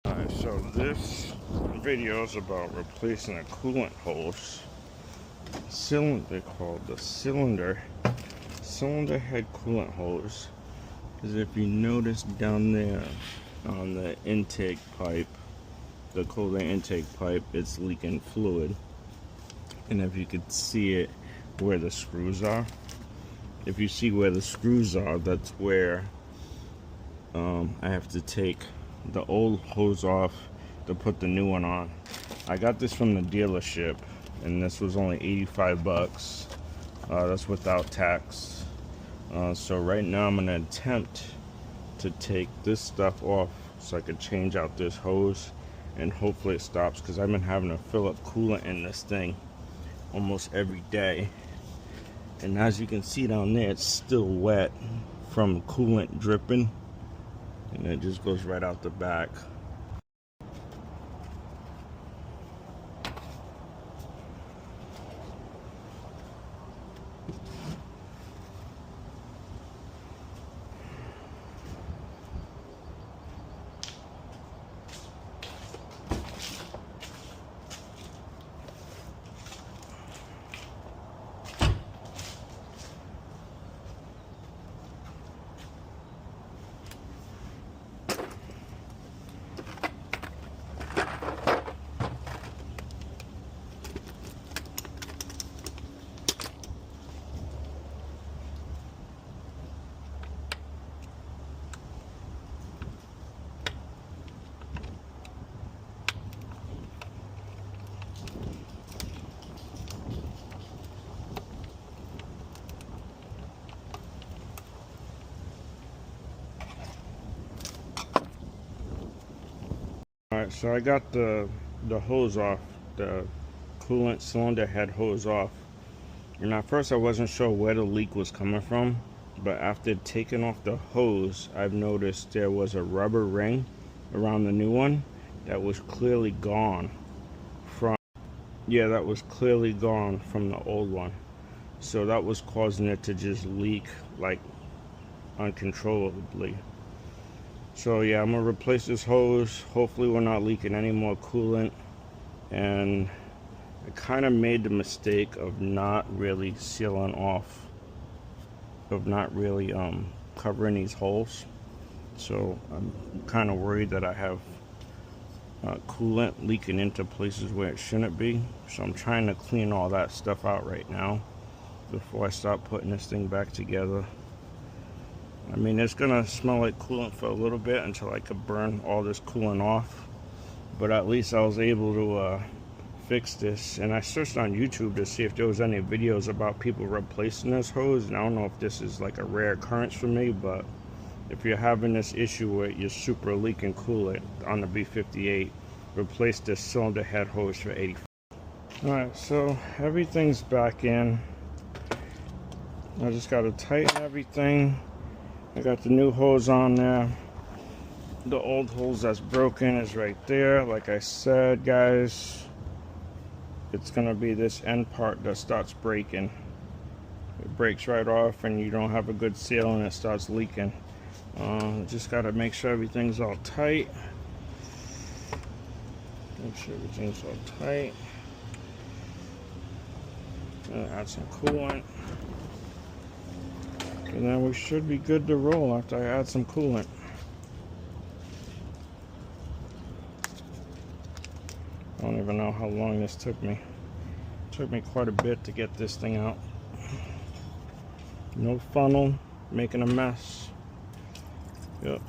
Alright, so this video is about replacing a coolant hose. They call it the cylinder head coolant hose. Because if you notice down there on the intake pipe, the coolant intake pipe, it's leaking fluid. And if you could see it where the screws are, if you see where the screws are, that's where I have to take the old hose off to put the new one on. I got this from the dealership and this was only 85 bucks. That's without tax. So right now I'm gonna attempt to take this stuff off so I could change out this hose and hopefully it stops, because I've been having to fill up coolant in this thing almost every day. And as you can see down there, it's still wet from coolant dripping, and it just goes right out the back. Alright, so I got the hose off, the coolant cylinder head hose off. And at first I wasn't sure where the leak was coming from, but after taking off the hose, I've noticed there was a rubber ring around the new one that was clearly gone from, that was clearly gone from the old one. So that was causing it to just leak like uncontrollably. So yeah, I'm gonna replace this hose. Hopefully we're not leaking any more coolant. And I kind of made the mistake of not really sealing off, of not really covering these holes. So I'm kind of worried that I have coolant leaking into places where it shouldn't be. So I'm trying to clean all that stuff out right now before I start putting this thing back together. I mean, it's gonna smell like coolant for a little bit until I could burn all this coolant off, but at least I was able to fix this. And I searched on YouTube to see if there was any videos about people replacing this hose, and I don't know if this is like a rare occurrence for me, but if you're having this issue with your Supra leaking coolant on the B58, replace this cylinder head hose for $85. Alright, so everything's back in. I just gotta tighten everything. I got the new hose on there. The old hose that's broken is right there. Like I said, guys, it's gonna be this end part that starts breaking. It breaks right off and you don't have a good seal and it starts leaking. Just gotta make sure everything's all tight. Make sure everything's all tight. Add some coolant. And then we should be good to roll after I add some coolant. I don't even know how long this took me. It took me quite a bit to get this thing out. No funnel, making a mess. Yep.